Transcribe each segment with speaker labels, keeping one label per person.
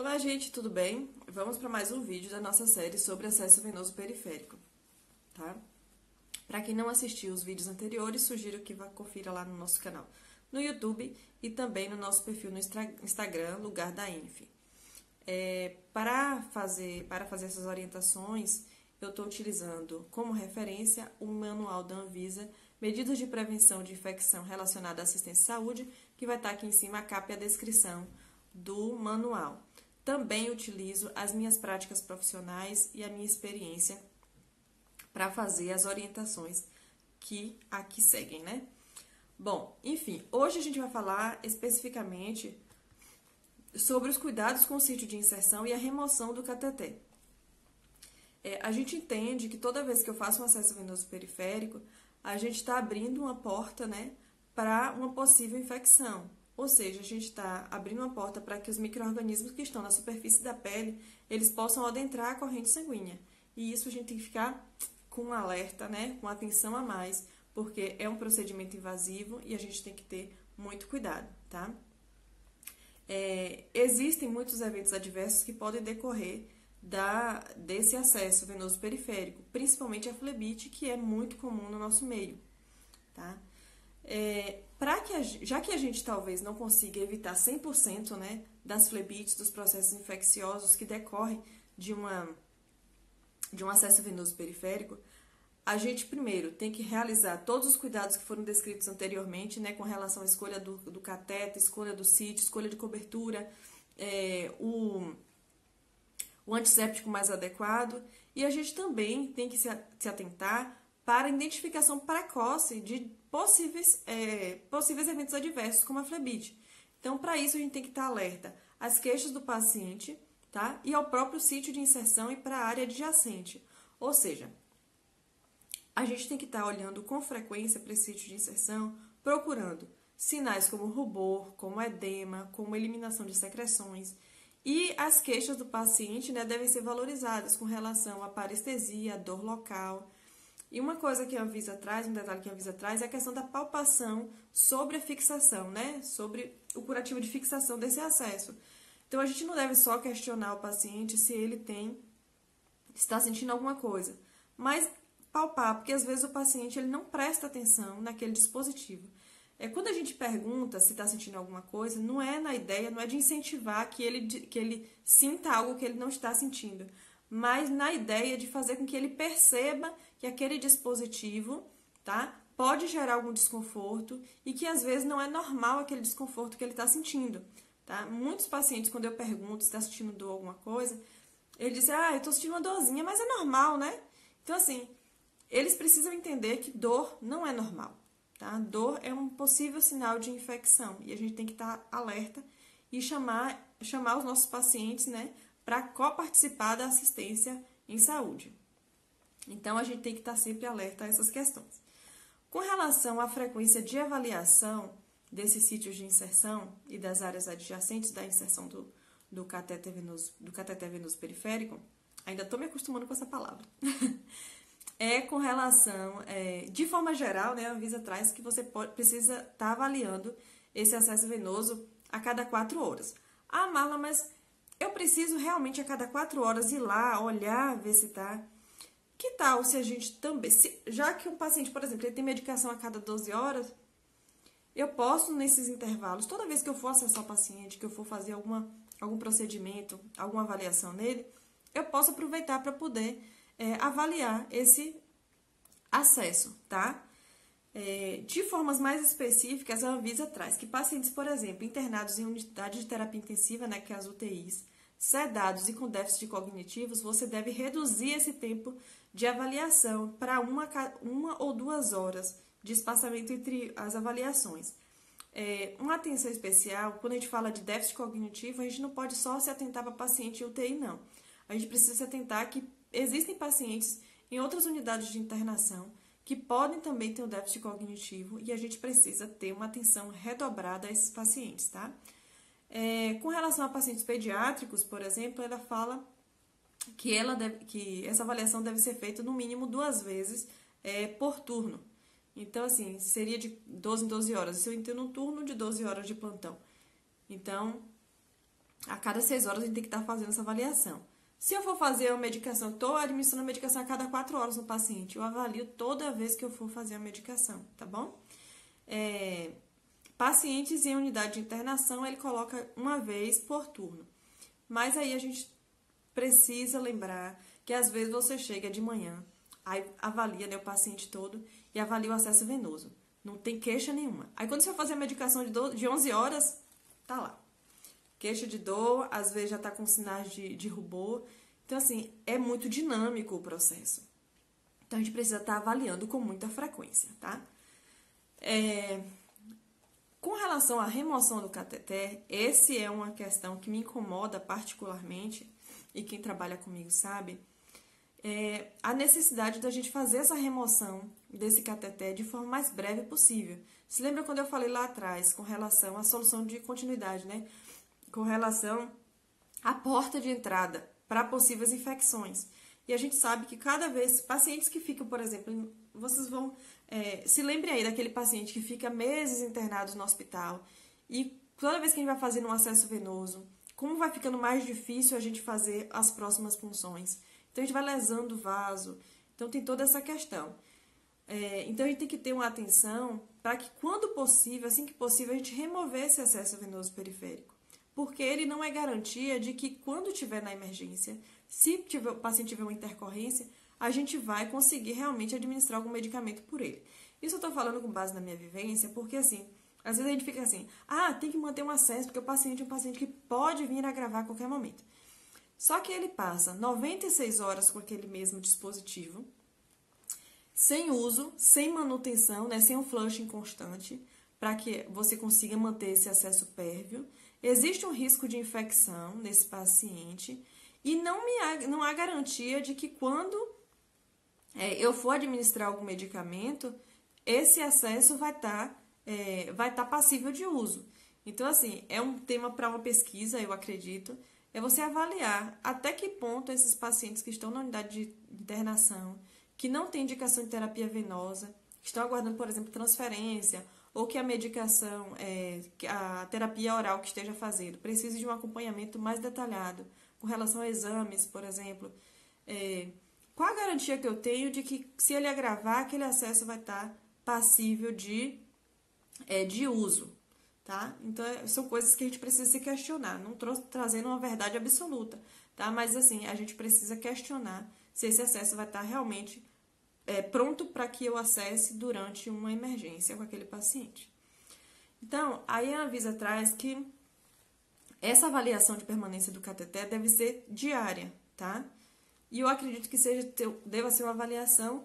Speaker 1: Olá, gente, tudo bem? Vamos para mais um vídeo da nossa série sobre acesso venoso periférico, tá? Para quem não assistiu os vídeos anteriores, sugiro que vá conferir lá no nosso canal no YouTube e também no nosso perfil no Instagram, Lugar da Inf. Para fazer essas orientações, eu estou utilizando como referência o manual da Anvisa, Medidas de Prevenção de Infecção Relacionada à Assistência à Saúde, que vai estar aqui em cima a capa e a descrição do manual. Também utilizo as minhas práticas profissionais e a minha experiência para fazer as orientações que aqui seguem, né? Bom, enfim, hoje a gente vai falar especificamente sobre os cuidados com o sítio de inserção e a remoção do cateter. A gente entende que toda vez que eu faço um acesso venoso periférico, a gente está abrindo uma porta, né, para uma possível infecção. Ou seja, a gente está abrindo uma porta para que os micro-organismos que estão na superfície da pele, eles possam adentrar a corrente sanguínea. E isso a gente tem que ficar com um alerta, né, com atenção a mais, porque é um procedimento invasivo e a gente tem que ter muito cuidado, tá? Existem muitos eventos adversos que podem decorrer desse acesso venoso periférico, principalmente a flebite, que é muito comum no nosso meio, tá? Já que a gente talvez não consiga evitar 100%, né, das flebites, dos processos infecciosos que decorrem de um acesso venoso periférico, a gente primeiro tem que realizar todos os cuidados que foram descritos anteriormente, né, com relação à escolha do cateter, escolha do sítio, escolha de cobertura, o antisséptico mais adequado, e a gente também tem que se atentar para a identificação precoce de possíveis eventos adversos, como a flebite. Então, para isso, a gente tem que estar alerta às queixas do paciente, tá? E ao próprio sítio de inserção e para a área adjacente. Ou seja, a gente tem que estar olhando com frequência para esse sítio de inserção, procurando sinais como rubor, como edema, como eliminação de secreções. E as queixas do paciente, né, devem ser valorizadas com relação à parestesia, à dor local. E uma coisa que a Anvisa traz, um detalhe que a Anvisa traz, é a questão da palpação sobre a fixação, né? Sobre o curativo de fixação desse acesso. Então, a gente não deve só questionar o paciente se ele está sentindo alguma coisa, mas palpar, porque às vezes o paciente ele não presta atenção naquele dispositivo. Quando a gente pergunta se está sentindo alguma coisa, não é na ideia, não é de incentivar que ele sinta algo que ele não está sentindo, mas na ideia de fazer com que ele perceba que aquele dispositivo, tá, pode gerar algum desconforto e que às vezes não é normal aquele desconforto que ele está sentindo, tá? Muitos pacientes, quando eu pergunto se está sentindo dor ou alguma coisa, eles dizem, eu estou sentindo uma dorzinha, mas é normal, né? Então, assim, eles precisam entender que dor não é normal, tá? Dor é um possível sinal de infecção e a gente tem que estar alerta e chamar os nossos pacientes, né, para coparticipar da assistência em saúde. Então, a gente tem que estar sempre alerta a essas questões. Com relação à frequência de avaliação desses sítios de inserção e das áreas adjacentes da inserção do cateter venoso periférico, ainda estou me acostumando com essa palavra, com relação, de forma geral, né, a Anvisa traz que você precisa estar avaliando esse acesso venoso a cada 4 horas. Ah, Marla, mas eu preciso realmente a cada 4 horas ir lá, olhar, ver se está... Que tal se a gente também... Já que um paciente, por exemplo, ele tem medicação a cada 12 horas, eu posso, nesses intervalos, toda vez que eu for acessar o paciente, que eu for fazer algum procedimento, alguma avaliação nele, eu posso aproveitar para poder avaliar esse acesso, tá? De formas mais específicas, a Anvisa traz que pacientes, por exemplo, internados em unidade de terapia intensiva, né, que é as UTIs, sedados e com déficit cognitivos, você deve reduzir esse tempo de avaliação para uma ou 2 horas de espaçamento entre as avaliações. Uma atenção especial, quando a gente fala de déficit cognitivo, a gente não pode só se atentar para paciente em UTI, não. A gente precisa se atentar que existem pacientes em outras unidades de internação que podem também ter um déficit cognitivo e a gente precisa ter uma atenção redobrada a esses pacientes, tá? Com relação a pacientes pediátricos, por exemplo, ela fala que essa avaliação deve ser feita no mínimo 2 vezes por turno. Então, assim, seria de 12 em 12 horas. Se eu entendo um turno de 12 horas de plantão. Então, A cada 6 horas a gente tem que estar fazendo essa avaliação. Se eu for fazer uma medicação, estou administrando a medicação a cada 4 horas no paciente, eu avalio toda vez que eu for fazer a medicação, tá bom? Pacientes em unidade de internação, ele coloca uma vez por turno. Mas aí a gente precisa lembrar que às vezes você chega de manhã, aí avalia, né, o paciente todo e avalia o acesso venoso. Não tem queixa nenhuma. Aí quando você for fazer a medicação de 11 horas, tá lá. Queixa de dor, às vezes já tá com sinais de rubor. Então, assim, é muito dinâmico o processo. Então, a gente precisa estar avaliando com muita frequência, tá? Com relação à remoção do cateter, essa é uma questão que me incomoda particularmente, e quem trabalha comigo sabe, a necessidade da gente fazer essa remoção desse cateter de forma mais breve possível. Se lembra quando eu falei lá atrás, com relação à solução de continuidade, né? Com relação à porta de entrada para possíveis infecções. E a gente sabe que cada vez, pacientes que ficam, por exemplo, vocês vão... se lembrem aí daquele paciente que fica meses internado no hospital e toda vez que a gente vai fazendo um acesso venoso, como vai ficando mais difícil a gente fazer as próximas punções. Então, a gente vai lesando o vaso. Então, tem toda essa questão. Então, a gente tem que ter uma atenção para que, quando possível, assim que possível, a gente remover esse acesso venoso periférico. Porque ele não é garantia de que, quando tiver na emergência, se o paciente tiver uma intercorrência, a gente vai conseguir realmente administrar algum medicamento por ele. Isso eu estou falando com base na minha vivência, porque, assim, às vezes a gente fica assim, tem que manter um acesso, porque o paciente é um paciente que pode vir a agravar a qualquer momento. Só que ele passa 96 horas com aquele mesmo dispositivo, sem uso, sem manutenção, né, sem um flushing constante, para que você consiga manter esse acesso pérvio. Existe um risco de infecção nesse paciente e não há garantia de que quando eu for administrar algum medicamento, esse acesso vai estar passível de uso. Então, assim, é um tema para uma pesquisa, eu acredito, é você avaliar até que ponto esses pacientes que estão na unidade de internação, que não têm indicação de terapia venosa, que estão aguardando, por exemplo, transferência, ou que a medicação, que a terapia oral que esteja fazendo, precisa de um acompanhamento mais detalhado, com relação a exames, por exemplo. Qual a garantia que eu tenho de que, se ele agravar, aquele acesso vai estar passível de uso? Tá? Então, são coisas que a gente precisa se questionar. Não estou trazendo uma verdade absoluta, tá? Mas, assim, a gente precisa questionar se esse acesso vai estar realmente pronto para que eu acesse durante uma emergência com aquele paciente. Então, aí a Anvisa traz que essa avaliação de permanência do cateter deve ser diária, tá? E eu acredito que deva ser uma avaliação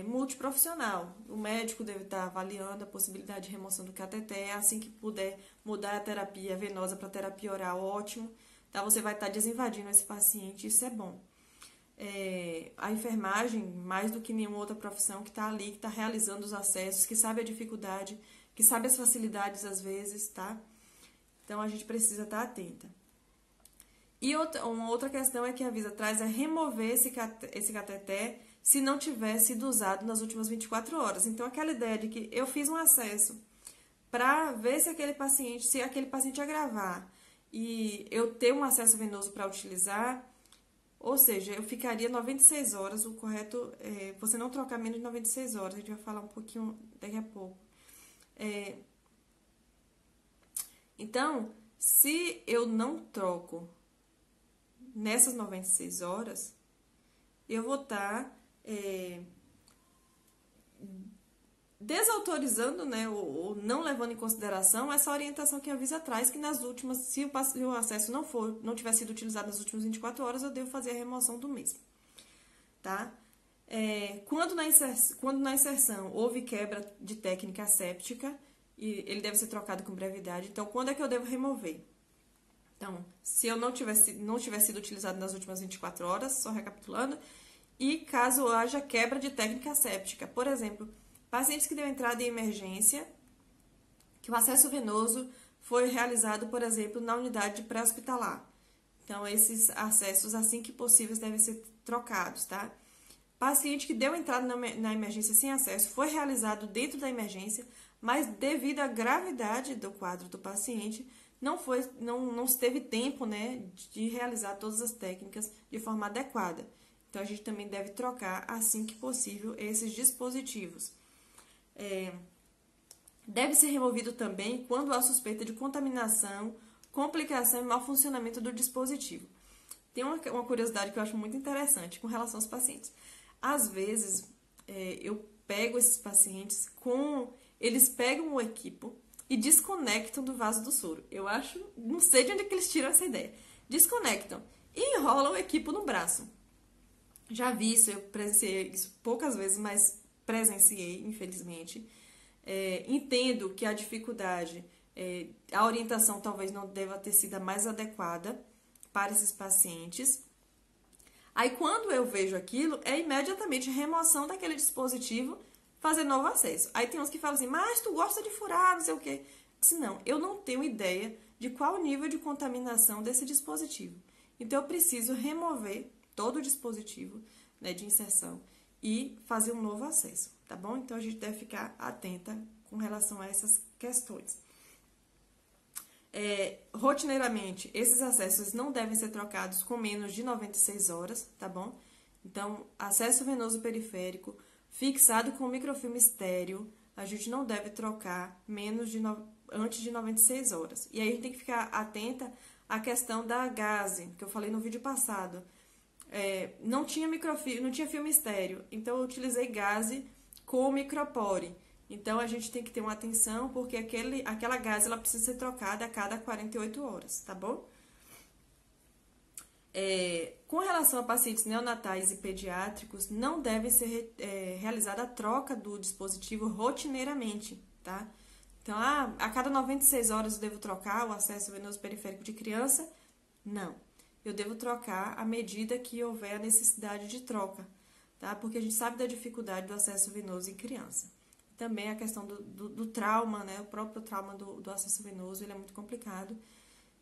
Speaker 1: multiprofissional. O médico deve estar avaliando a possibilidade de remoção do cateter. Assim que puder mudar a terapia venosa para terapia oral, ótimo. Tá? Você vai estar desinvadindo esse paciente, isso é bom. A enfermagem, mais do que nenhuma outra profissão, que está ali, que está realizando os acessos, que sabe a dificuldade, que sabe as facilidades às vezes, tá? Então, a gente precisa estar atenta. E uma outra questão que a Anvisa traz é remover esse cateter se não tiver sido usado nas últimas 24 horas. Então, aquela ideia de que eu fiz um acesso para ver se aquele paciente agravar e eu ter um acesso venoso para utilizar, ou seja, eu ficaria 96 horas, o correto é você não trocar menos de 96 horas, a gente vai falar um pouquinho daqui a pouco. Então, se eu não troco nessas 96 horas, eu vou estar desautorizando, né, ou não levando em consideração essa orientação que a Anvisa traz, que nas últimas, se o acesso não tiver sido utilizado nas últimas 24 horas, eu devo fazer a remoção do mesmo. Tá? Quando na inserção houve quebra de técnica asséptica, e ele deve ser trocado com brevidade, então quando é que eu devo remover? Então, se eu não tiver sido utilizado nas últimas 24 horas, só recapitulando, e caso haja quebra de técnica asséptica, por exemplo, pacientes que deu entrada em emergência, que o acesso venoso foi realizado, por exemplo, na unidade pré-hospitalar. Então, esses acessos, assim que possíveis, devem ser trocados, tá? Paciente que deu entrada na emergência sem acesso foi realizado dentro da emergência, mas devido à gravidade do quadro do paciente, não se teve tempo, né, de realizar todas as técnicas de forma adequada. Então, a gente também deve trocar, assim que possível, esses dispositivos. Deve ser removido também quando há suspeita de contaminação, complicação e mau funcionamento do dispositivo. Tem uma curiosidade que eu acho muito interessante com relação aos pacientes. Às vezes, eu pego esses pacientes eles pegam o equipo e desconectam do vaso do soro. Eu acho, não sei de onde é que eles tiram essa ideia. Desconectam e enrolam o equipo no braço. Já vi isso, eu presenciei isso poucas vezes, mas presenciei, infelizmente. Entendo que a dificuldade, a orientação talvez não deva ter sido a mais adequada para esses pacientes. Aí, quando eu vejo aquilo, é imediatamente remoção daquele dispositivo, fazer novo acesso. Aí tem uns que falam assim, mas tu gosta de furar, não sei o quê. Se não, eu não tenho ideia de qual o nível de contaminação desse dispositivo. Então, eu preciso remover todo o dispositivo, né, de inserção e fazer um novo acesso, tá bom? Então, a gente deve ficar atenta com relação a essas questões. Rotineiramente, esses acessos não devem ser trocados com menos de 96 horas, tá bom? Então, acesso venoso periférico fixado com microfilme estéreo, a gente não deve trocar antes de 96 horas. E aí a gente tem que ficar atenta à questão da gaze, que eu falei no vídeo passado. Não tinha filme estéreo, então eu utilizei gaze com micropore. Então, a gente tem que ter uma atenção, porque aquela gase ela precisa ser trocada a cada 48 horas, tá bom? Com relação a pacientes neonatais e pediátricos, não deve ser realizada a troca do dispositivo rotineiramente, tá? Então, a cada 96 horas eu devo trocar o acesso venoso periférico de criança? Não. Eu devo trocar à medida que houver a necessidade de troca, tá? Porque a gente sabe da dificuldade do acesso venoso em criança. Também a questão do trauma, né? O próprio trauma do acesso venoso, ele é muito complicado.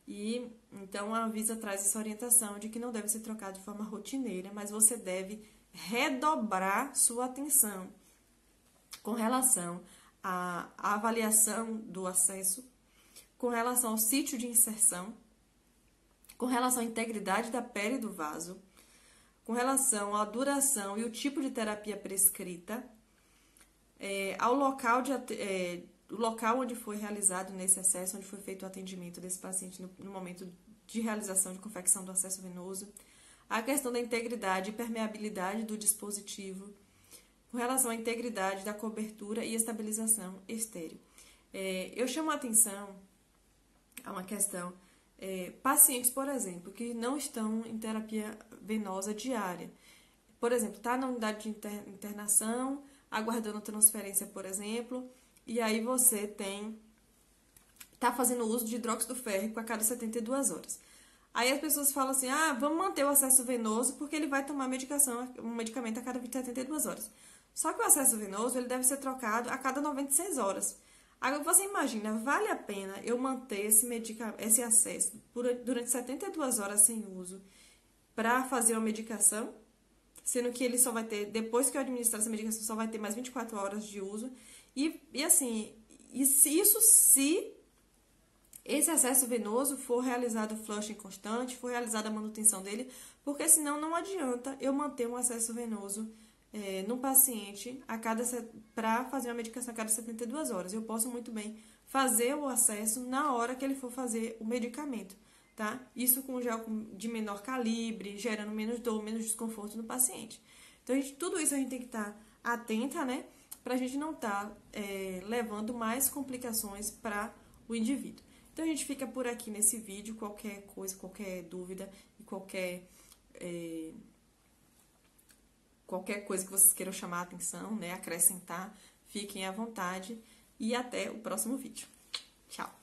Speaker 1: E, então, a Anvisa traz essa orientação de que não deve ser trocado de forma rotineira, mas você deve redobrar sua atenção com relação à avaliação do acesso, com relação ao sítio de inserção, com relação à integridade da pele do vaso, com relação à duração e o tipo de terapia prescrita, ao local onde foi realizado nesse acesso, onde foi feito o atendimento desse paciente no momento de realização de confecção do acesso venoso, a questão da integridade e permeabilidade do dispositivo, com relação à integridade da cobertura e estabilização estéreo. Eu chamo a atenção a uma questão, pacientes, por exemplo, que não estão em terapia venosa diária. Por exemplo, está na unidade de internação, aguardando transferência, por exemplo, e aí você está fazendo uso de hidróxido férrico a cada 72 horas. Aí as pessoas falam assim, vamos manter o acesso venoso porque ele vai tomar um medicamento a cada 72 horas. Só que o acesso venoso ele deve ser trocado a cada 96 horas. Agora você imagina, vale a pena eu manter esse acesso durante 72 horas sem uso para fazer uma medicação? Sendo que ele só vai ter, depois que eu administrar essa medicação, só vai ter mais 24 horas de uso. Se esse acesso venoso for realizado flushing constante, for realizada a manutenção dele, porque senão não adianta eu manter um acesso venoso no paciente para fazer uma medicação a cada 72 horas. Eu posso muito bem fazer o acesso na hora que ele for fazer o medicamento. Tá? Isso com gel de menor calibre, gerando menos dor, menos desconforto no paciente. Então, tudo isso a gente tem que estar atenta, né? Para a gente não estar levando mais complicações para o indivíduo. Então, a gente fica por aqui nesse vídeo. Qualquer coisa, qualquer dúvida e qualquer coisa que vocês queiram chamar a atenção, né? Acrescentar, fiquem à vontade. E até o próximo vídeo. Tchau!